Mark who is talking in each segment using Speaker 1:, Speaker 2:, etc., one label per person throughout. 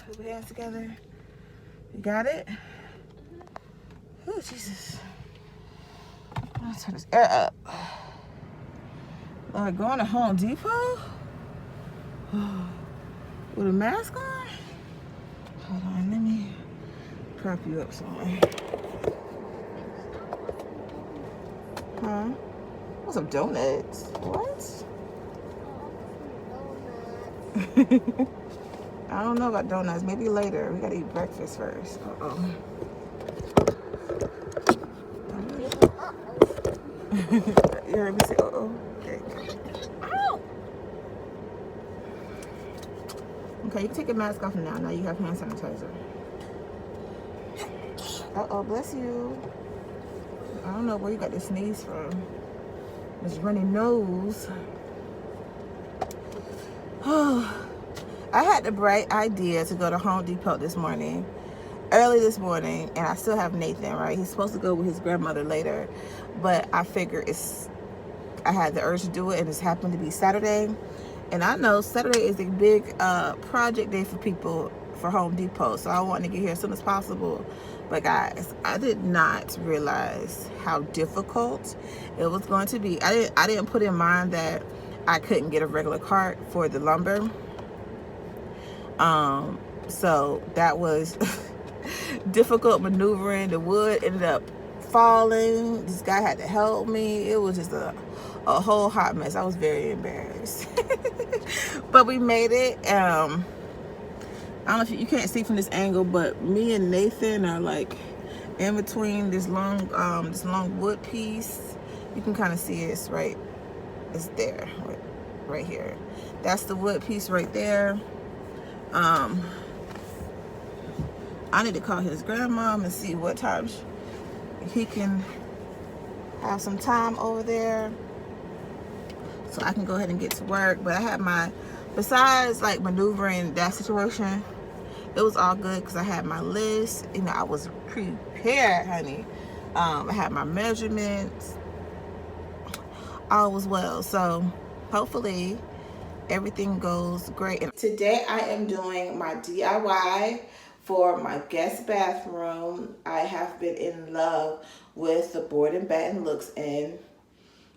Speaker 1: Put your hands together. You got it? Oh, Jesus. Let's turn this air up. Lord, going to Home Depot? With a mask on? Hold on, let me prop you up somewhere. Huh? What's some donuts? What? I don't know about donuts. Maybe later. We gotta eat breakfast first. Uh-oh. You heard me say uh-oh? Okay. Okay, you can take your mask off now. Now you have hand sanitizer. Uh-oh, bless you. I don't know where you got this sneeze from. This runny nose. Oh, I had the bright idea to go to Home Depot this morning. Early this morning, and I still have Nathan, right? He's supposed to go with his grandmother later, but I figure I had the urge to do it, and it's happened to be Saturday. And I know Saturday is a big project day for people for Home Depot, so I wanted to get here as soon as possible. But guys, I did not realize how difficult it was going to be. I didn't put in mind that I couldn't get a regular cart for the lumber. So that was difficult maneuvering. The wood ended up falling. This guy had to help me. It was just a whole hot mess. I was very embarrassed. But we made it. I don't know if you can't see from this angle, but me and Nathan are like in between this long wood piece. You can kind of see it's right. It's there, right here. That's the wood piece right there. I need to call his grandmom and see what time he can have some time over there so I can go ahead and get to work. But I had besides like maneuvering that situation, it was all good because I had my list. You know, I was prepared, honey. I had my measurements. All was well. So hopefully everything goes great. And today I am doing my DIY for my guest bathroom. I have been in love with the board and batten looks in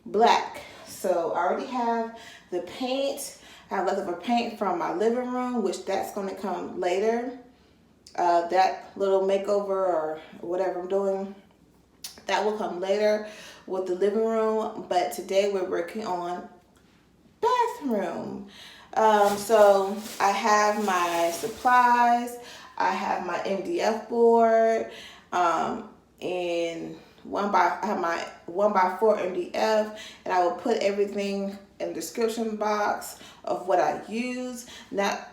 Speaker 1: black. So I already have the paint. I have leftover paint from my living room, which that's going to come later. That little makeover or whatever I'm doing, that will come later with the living room. But today we're working on bathroom. So I have my supplies. I have my MDF board, and I have my 1x4 MDF, and I will put everything in the description box of what I use. Not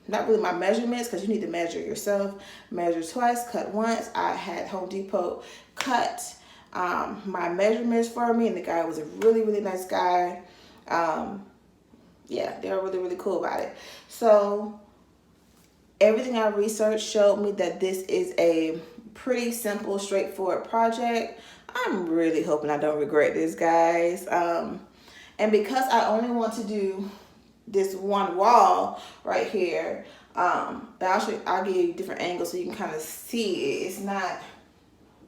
Speaker 1: really my measurements, because you need to measure yourself. Measure twice, cut once. I had Home Depot cut my measurements for me, and the guy was a really, really nice guy. Yeah, they were really, really cool about it. So everything I researched showed me that this is a pretty simple, straightforward project. I'm really hoping I don't regret this, guys. And because I only want to do this one wall right here, I'll give you different angles so you can kind of see it. It's not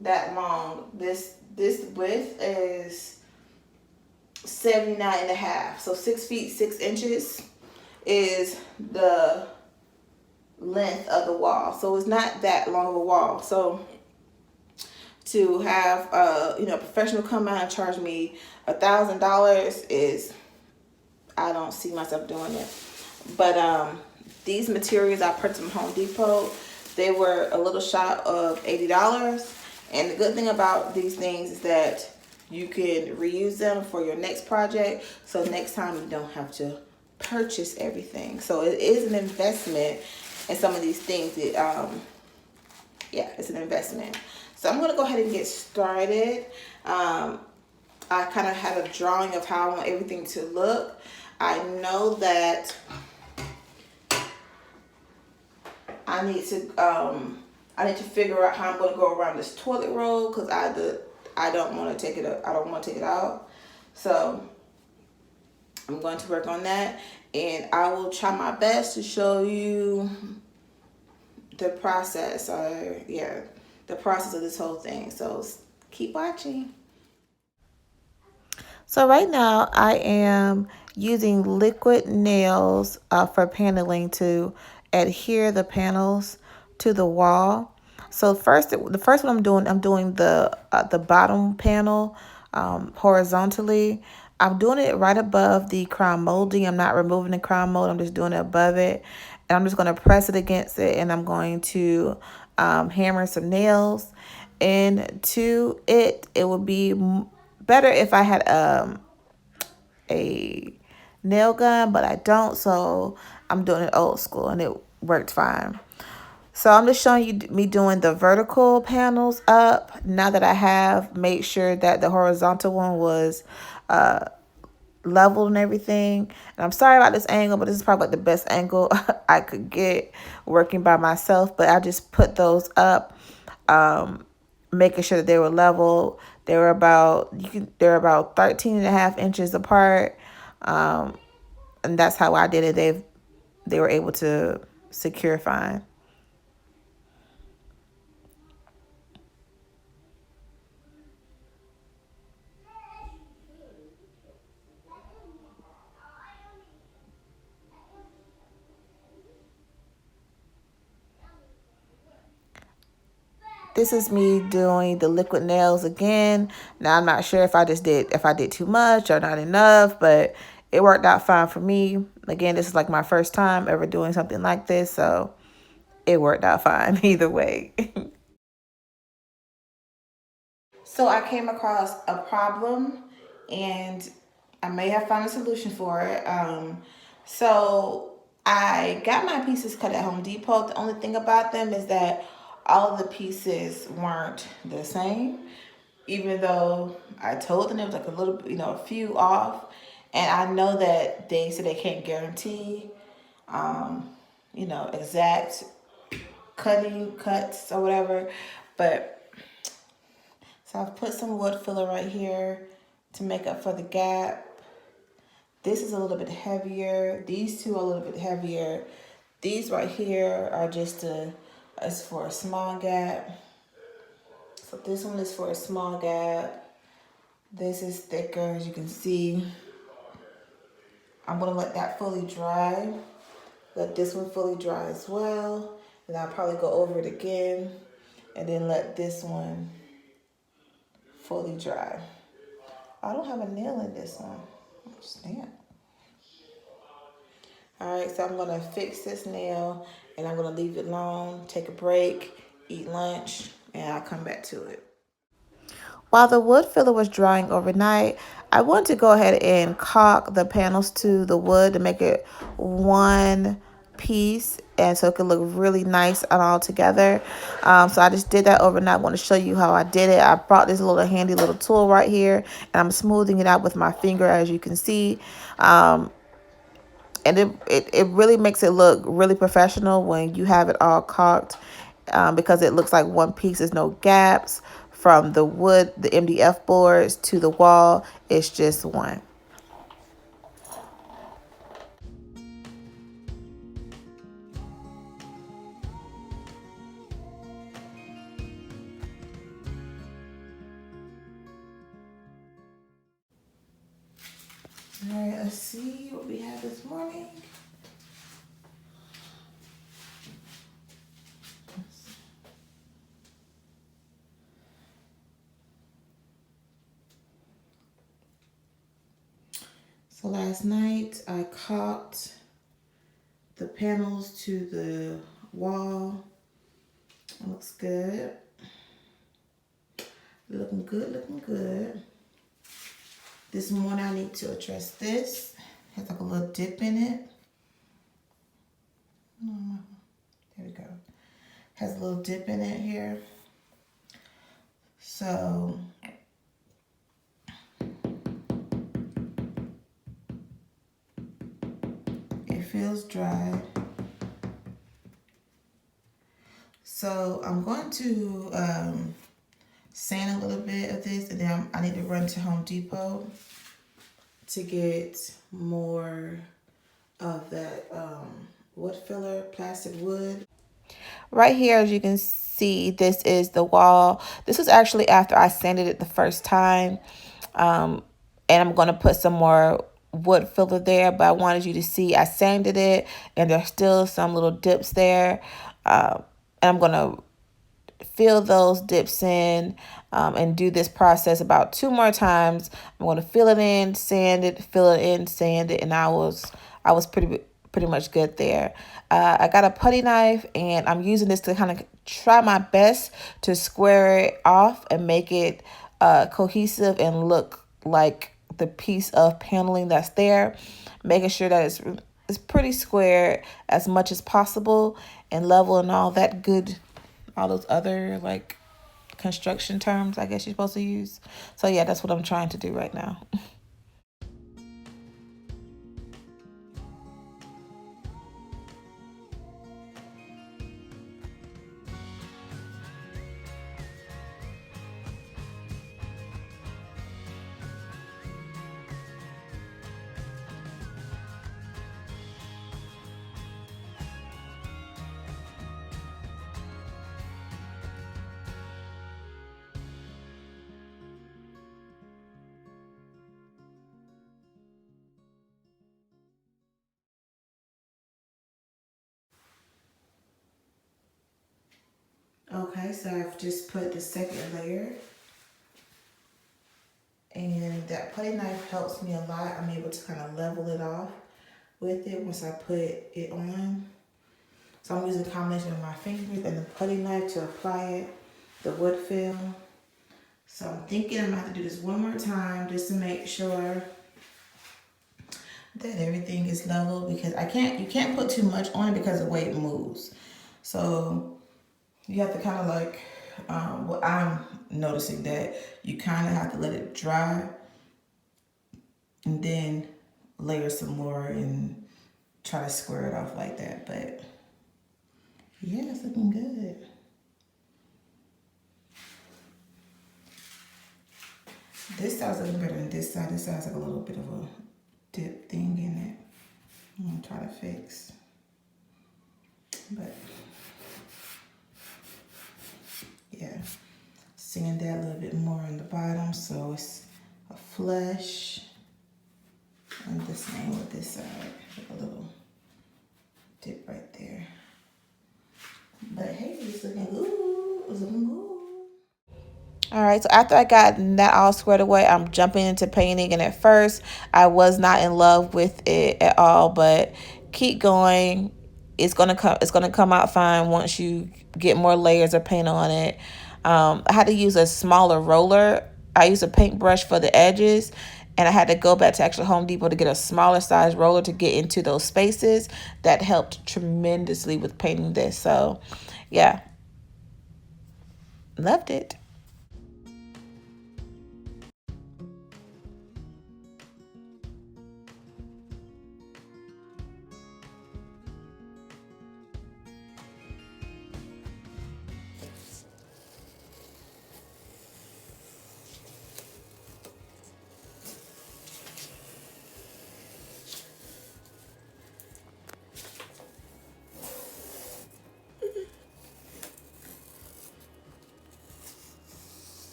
Speaker 1: that long. This width is 79.5. So 6 feet 6 inches is the length of the wall. So it's not that long of a wall. So to have a professional come out and charge me $1,000 is, I don't see myself doing it. But these materials I purchased from Home Depot, they were a little short of $80. And the good thing about these things is that you can reuse them for your next project. So next time you don't have to purchase everything. So it is an investment in some of these things. Yeah, it's an investment. So I'm going to go ahead and get started. I kind of had a drawing of how I want everything to look. I know that I need to figure out how I'm going to go around this toilet roll, because I don't want to take it out. So I'm going to work on that, and I will try my best to show you the process, or yeah, the process of this whole thing. So keep watching. So right now I am using liquid nails for paneling to adhere the panels to the wall. So the first one I'm doing the bottom panel horizontally. I'm doing it right above the crown molding. I'm not removing the crown mold. I'm just doing it above it. And I'm just going to press it against it, and I'm going to hammer some nails into it. It would be better if I had a nail gun, but I don't, so I'm doing it old school, and it worked fine. So I'm just showing you me doing the vertical panels up. Now that I have made sure that the horizontal one was leveled and everything. And I'm sorry about this angle, but this is probably like the best angle I could get working by myself. But I just put those up, making sure that they were level. They're about 13.5 inches apart. And that's how I did it. They were able to secure fine. This is me doing the liquid nails again. Now I'm not sure if I did too much or not enough, but it worked out fine for me. Again, this is like my first time ever doing something like this, so it worked out fine either way. So I came across a problem, and I may have found a solution for it. So I got my pieces cut at Home Depot. The only thing about them is that all of the pieces weren't the same, even though I told them it was like a little, a few off. And I know that they said they can't guarantee, exact cuts or whatever, but so I've put some wood filler right here to make up for the gap. This is a little bit heavier. These two are a little bit heavier. These right here are just as for a small gap. So this one is for a small gap. This is thicker, as you can see. I'm gonna let that fully dry. Let this one fully dry as well. And I'll probably go over it again and then let this one fully dry. I don't have a nail in this one. Snap. All right, so I'm gonna fix this nail, and I'm gonna leave it alone, take a break, eat lunch, and I'll come back to it. While the wood filler was drying overnight, I wanted to go ahead and caulk the panels to the wood to make it one piece, and so it could look really nice and all together. So I just did that overnight. I want to show you how I did it. I brought this little handy little tool right here, and I'm smoothing it out with my finger, as you can see. And it really makes it look really professional when you have it all caulked, because it looks like one piece. There's no gaps from the wood, the MDF boards to the wall. It's just one. All right, let's see what we have this morning. So last night I caulked the panels to the wall. It looks good. Looking good, looking good. This morning I need to address this. It has like a little dip in it. There we go. Has a little dip in it here. So it feels dry. So I'm going to sand a little bit of this, and then I need to run to Home Depot to get more of that wood filler, plastic wood. right here, as you can see, this is the wall. This was actually after I sanded it the first time. And I'm going to put some more wood filler there, but I wanted you to see I sanded it and there's still some little dips there. And I'm going to fill those dips in, and do this process about 2 more times. I'm going to fill it in, sand it, fill it in, sand it, and I was pretty much good there. I got a putty knife and I'm using this to kind of try my best to square it off and make it cohesive and look like the piece of paneling that's there, making sure that it's pretty square as much as possible and level and all that good, all those other like construction terms I guess you're supposed to use. So yeah, that's what I'm trying to do right now. Okay, so I've just put the second layer, and that putty knife helps me a lot. I'm able to kind of level it off with it once I put it on. So I'm using a combination of my fingers and the putty knife to apply it, the wood fill. So I'm thinking I'm gonna have to do this one more time just to make sure that everything is level, because you can't put too much on it because of the way it moves. So you have to kind of like, well, I'm noticing that you kind of have to let it dry and then layer some more and try to square it off like that. But yeah, it's looking good. This side's looking better than this side. This side's like a little bit of a dip thing in it. I'm gonna try to fix. But yeah, sand that a little bit more in the bottom so it's a flush. And the same with this side, like a little dip right there. But hey, it's looking good. It's looking good. All right, so after I got that all squared away, I'm jumping into painting. And at first, I was not in love with it at all, but keep going. It's gonna come. It's gonna come out fine once you get more layers of paint on it. I had to use a smaller roller. I used a paintbrush for the edges, and I had to go back to actually Home Depot to get a smaller size roller to get into those spaces. That helped tremendously with painting this. So, yeah, loved it.